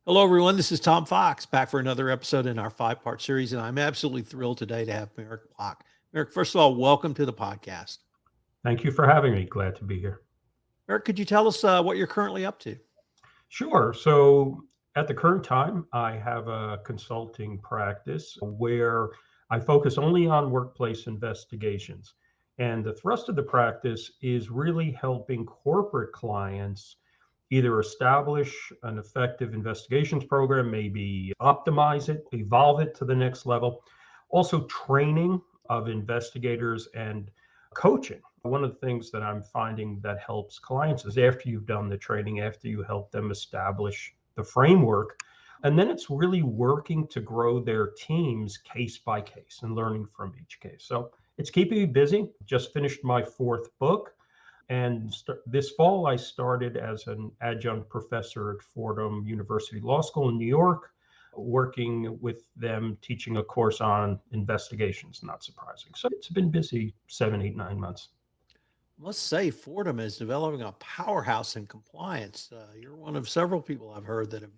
Hello, everyone. This is Tom Fox back for another episode in our five-part series, and I'm absolutely thrilled today to have Meric Bloch. Meric, first of all, welcome to the podcast. Thank you for having me. Glad to be here. Meric, could you tell us what you're currently up to? Sure. So at the current time, I have a consulting practice where I focus only on workplace investigations. And the thrust of the practice is really helping corporate clients either establish an effective investigations program, maybe optimize it, evolve it to the next level. Also, training of investigators and coaching. One of the things that I'm finding that helps clients is after you've done the training, after you help them establish the framework, and then it's really working to grow their teams case by case and learning from each case. So it's keeping me busy. Just finished my fourth book. And this fall, I started as an adjunct professor at Fordham University Law School in New York, working with them, teaching a course on investigations, not surprising. So it's been busy 7, 8, 9 months. I must say, Fordham is developing a powerhouse in compliance. You're one of several people I've heard that have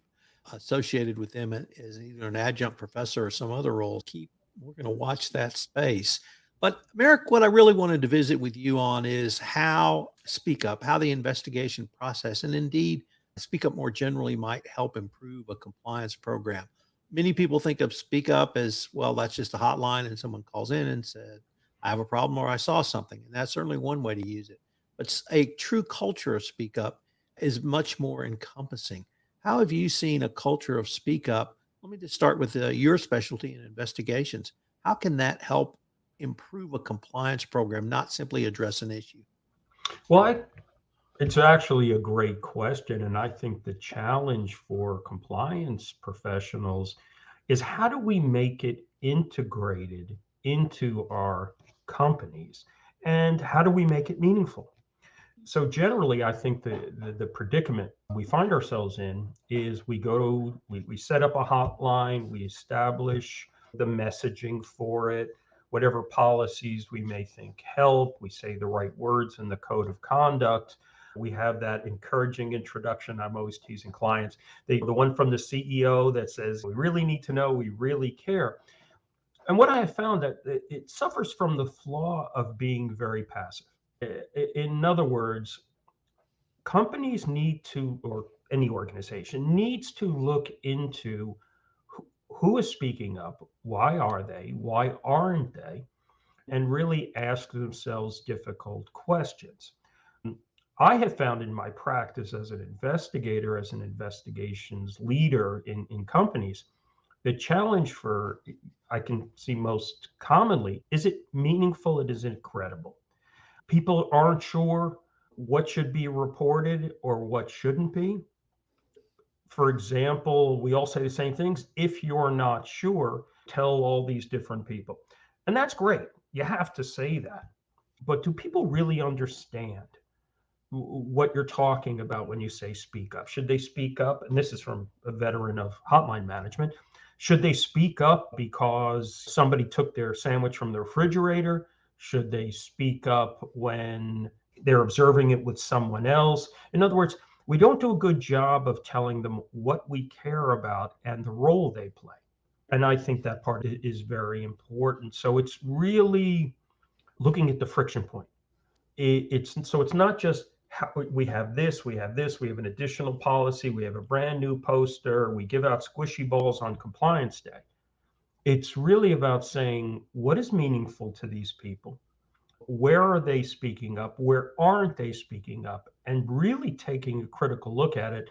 associated with them as either an adjunct professor or some other role. We're going to watch that space. But Merrick, what I really wanted to visit with you on is how Speak Up, how the investigation process, and indeed Speak Up more generally might help improve a compliance program. Many people think of Speak Up as, well, that's just a hotline and someone calls in and said, I have a problem or I saw something. And that's certainly one way to use it. But a true culture of Speak Up is much more encompassing. How have you seen a culture of Speak Up? Let me just start with your specialty in investigations. How can that help improve a compliance program, not simply address an issue? Well, it's actually a great question. And I think the challenge for compliance professionals is how do we make it integrated into our companies? And how do we make it meaningful? So generally, I think the predicament we find ourselves in is we set up a hotline, we establish the messaging for it, whatever policies we may think help, we say the right words in the code of conduct. We have that encouraging introduction. I'm always teasing clients. The one from the CEO that says, we really need to know, we really care. And what I have found that it suffers from the flaw of being very passive. In other words, companies need to, or any organization needs to look into who is speaking up, why are they, why aren't they, and really ask themselves difficult questions. I have found in my practice as an investigator, as an investigations leader in companies, the challenge for I can see most commonly is it meaningful? It is it credible? People aren't sure what should be reported or what shouldn't be. For example, we all say the same things. If you're not sure, tell all these different people. And that's great. You have to say that. But do people really understand what you're talking about when you say speak up? Should they speak up? And this is from a veteran of hotline management. Should they speak up because somebody took their sandwich from the refrigerator? Should they speak up when they're observing it with someone else? In other words, we don't do a good job of telling them what we care about and the role they play. And I think that part is very important. So it's really looking at the friction point. It's not just how, we have this, we have this, we have an additional policy, we have a brand new poster, we give out squishy balls on compliance day. It's really about saying what is meaningful to these people, where are they speaking up, where aren't they speaking up, and really taking a critical look at it,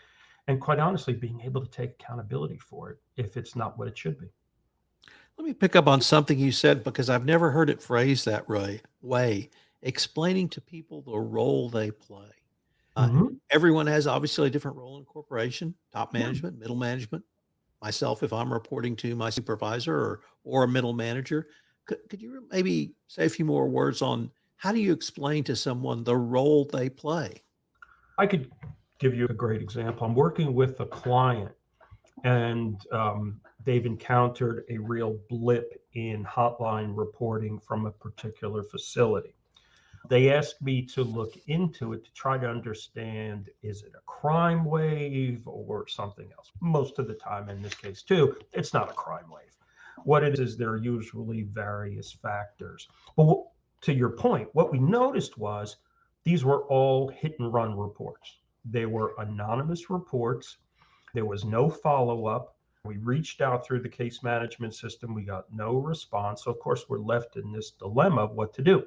and quite honestly being able to take accountability for it if it's not what it should be. Let me pick up on something you said because I've never heard it phrased that way, explaining to people the role they play. Uh, Hmm. Everyone has obviously a different role in a corporation, top Yeah. management, middle management. Myself, if I'm reporting to my supervisor or a middle manager, could you maybe say a few more words on how do you explain to someone the role they play? I could give you a great example. I'm working with a client and they've encountered a real blip in hotline reporting from a particular facility. They asked me to look into it to try to understand, is it a crime wave or something else? Most of the time, in this case too, it's not a crime wave. What it is there are usually various factors. But to your point, what we noticed was these were all hit and run reports. They were anonymous reports. There was no follow up. We reached out through the case management system. We got no response. So, of course, we're left in this dilemma of what to do.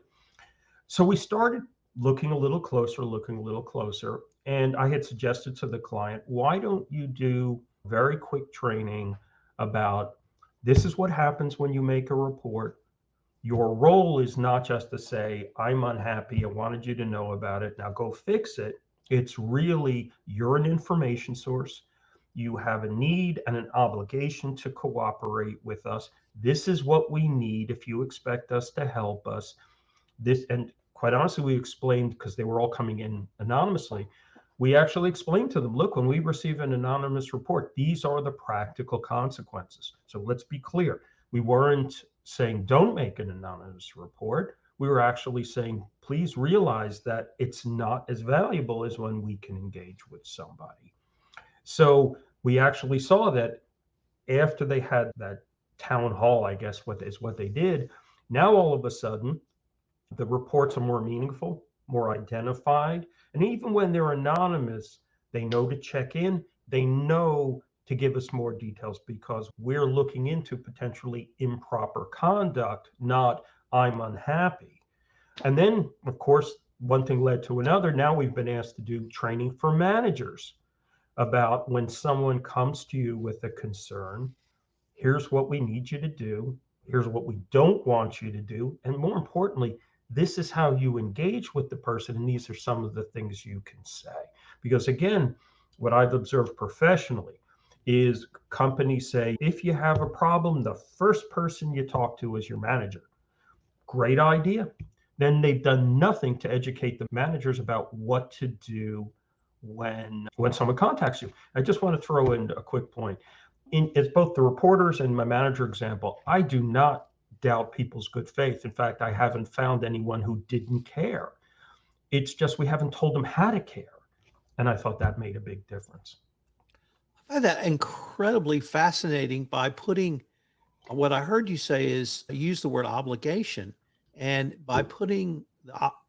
So we started looking a little closer. And I had suggested to the client, why don't you do very quick training about this is what happens when you make a report. Your role is not just to say, I'm unhappy. I wanted you to know about it. Now go fix it. It's really, you're an information source. You have a need and an obligation to cooperate with us. This is what we need if you expect us to help us. This, and quite honestly, we explained, because they were all coming in anonymously, we actually explained to them, look, when we receive an anonymous report, these are the practical consequences. So let's be clear. We weren't saying don't make an anonymous report. We were actually saying, please realize that it's not as valuable as when we can engage with somebody. So we actually saw that after they had that town hall, I guess what is what they did. Now all of a sudden, the reports are more meaningful, more identified. And even when they're anonymous, they know to check in. They know to give us more details because we're looking into potentially improper conduct, not I'm unhappy. And then, of course, one thing led to another. Now we've been asked to do training for managers about when someone comes to you with a concern, here's what we need you to do, here's what we don't want you to do, and more importantly, this is how you engage with the person, and these are some of the things you can say. Because again, what I've observed professionally is companies say, if you have a problem, the first person you talk to is your manager. Great idea. Then they've done nothing to educate the managers about what to do when someone contacts you. I just want to throw in a quick point. It's both the reporters and my manager example. I do not doubt people's good faith. In fact, I haven't found anyone who didn't care. It's just we haven't told them how to care. And I thought that made a big difference. I find that incredibly fascinating by putting what I heard you say is use the word obligation. And by putting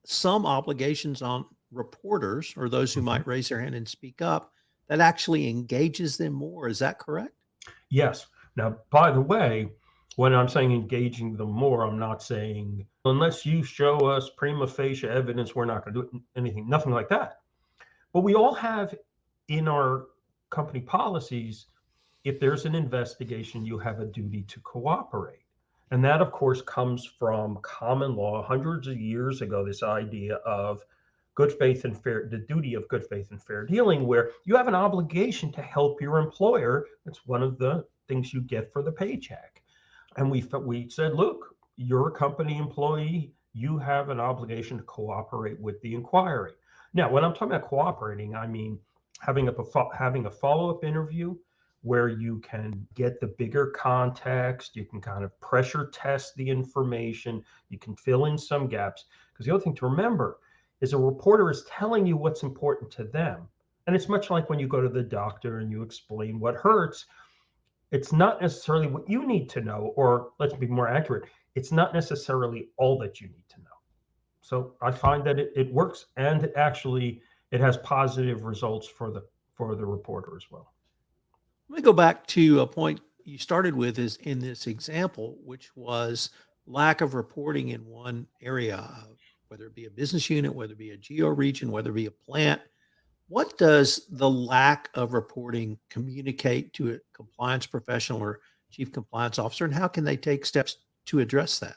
some obligations on reporters or those who Mhm. might raise their hand and speak up, that actually engages them more. Is that correct? Yes. Now, by the way, when I'm saying engaging them more, I'm not saying unless you show us prima facie evidence, we're not going to do anything, nothing like that. But we all have in our company policies, if there's an investigation, you have a duty to cooperate. And that, of course, comes from common law hundreds of years ago, this idea of good faith and fair, the duty of good faith and fair dealing, where you have an obligation to help your employer. It's one of the things you get for the paycheck. And we said, look, you're a company employee. You have an obligation to cooperate with the inquiry. Now, when I'm talking about cooperating, I mean having a follow up interview where you can get the bigger context, you can kind of pressure test the information, you can fill in some gaps. Because the other thing to remember is a reporter is telling you what's important to them. And it's much like when you go to the doctor and you explain what hurts, it's not necessarily what you need to know, or let's be more accurate, it's not necessarily all that you need to know. So I find that it works, and it has positive results for the reporter as well. Let me go back to a point you started with is in this example, which was lack of reporting in one area, whether it be a business unit, whether it be a geo region, whether it be a plant. What does the lack of reporting communicate to a compliance professional or chief compliance officer, and how can they take steps to address that?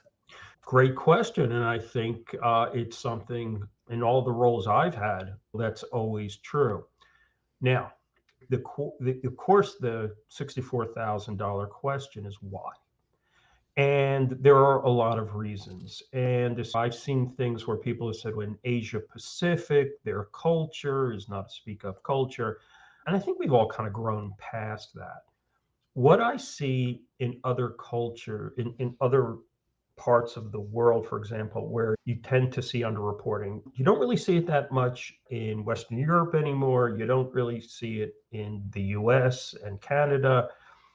Great question, and I think it's something in all the roles I've had that's always true. Now, of course, the $64,000 question is why. And there are a lot of reasons. And I've seen things where people have said, well, in Asia Pacific, their culture is not a speak up culture. And I think we've all kind of grown past that. What I see in other culture, in other parts of the world, for example, where you tend to see underreporting. You don't really see it that much in Western Europe anymore. You don't really see it in the US and Canada.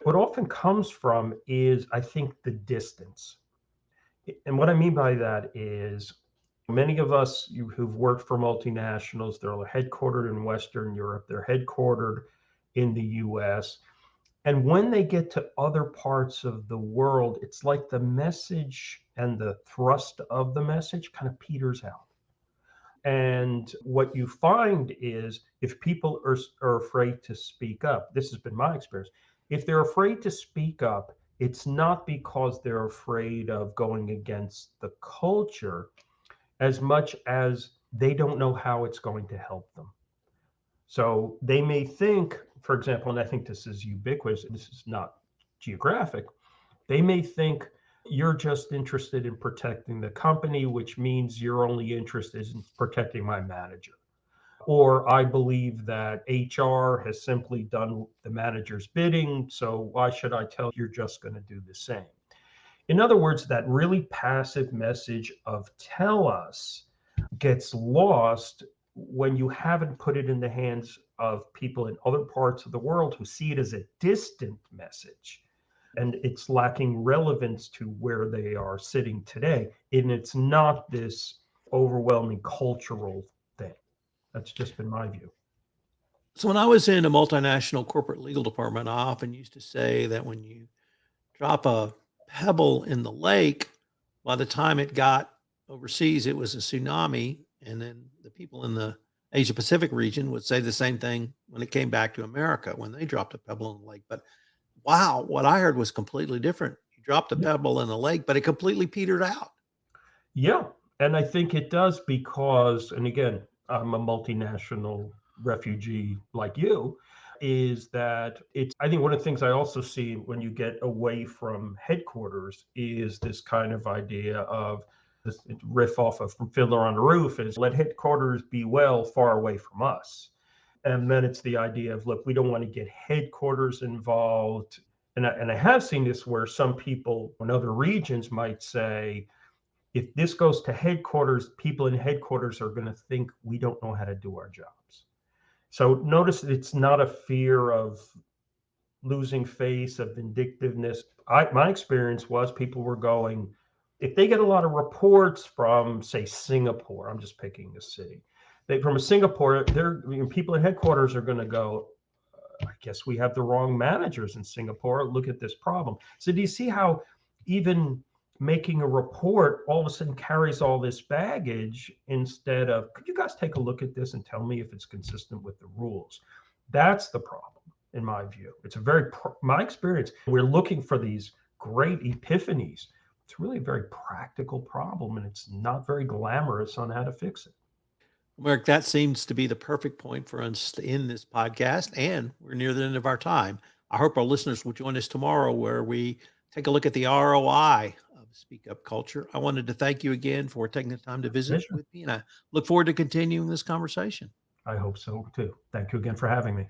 What often comes from is, I think, the distance. And what I mean by that is many of us who've worked for multinationals, they're headquartered in Western Europe, they're headquartered in the US. And when they get to other parts of the world, it's like the message and the thrust of the message kind of peters out. And what you find is if people are afraid to speak up, this has been my experience. If they're afraid to speak up, it's not because they're afraid of going against the culture as much as they don't know how it's going to help them. So they may think, for example, and I think this is ubiquitous, this is not geographic, they may think you're just interested in protecting the company, which means you're only interested in protecting my manager. Or I believe that HR has simply done the manager's bidding, so why should I tell you you're just going to do the same? In other words, that really passive message of tell us gets lost when you haven't put it in the hands of people in other parts of the world who see it as a distant message and it's lacking relevance to where they are sitting today. And it's not this overwhelming cultural thing. That's just been my view. So when I was in a multinational corporate legal department, I often used to say that when you drop a pebble in the lake, by the time it got overseas, it was a tsunami. And then the people in the Asia Pacific region would say the same thing when it came back to America when they dropped a pebble in the lake. But wow, what I heard was completely different. You dropped a Yeah. pebble in the lake, but it completely petered out. Yeah. And I think it does because, and again, I'm a multinational refugee like you, is that I think one of the things I also see when you get away from headquarters is this kind of idea of this riff off of from Fiddler on the Roof is let headquarters be well far away from us. And then it's the idea of, look, we don't want to get headquarters involved. And I have seen this where some people in other regions might say, if this goes to headquarters, people in headquarters are going to think we don't know how to do our jobs. So notice that it's not a fear of losing face, of vindictiveness. My experience was people were going, if they get a lot of reports from, say, Singapore, I'm just picking a city, from Singapore, people in headquarters are going to go, I guess we have the wrong managers in Singapore. Look at this problem. So do you see how even making a report all of a sudden carries all this baggage instead of, could you guys take a look at this and tell me if it's consistent with the rules? That's the problem, in my view. It's my experience, we're looking for these great epiphanies. It's really a very practical problem and it's not very glamorous on how to fix it. Mark, that seems to be the perfect point for us to end this podcast, and we're near the end of our time. I hope our listeners will join us tomorrow where we take a look at the ROI of Speak Up culture. I wanted to thank you again for taking the time to visit Pleasure. with me, and I look forward to continuing this conversation. I hope so too. Thank you again for having me.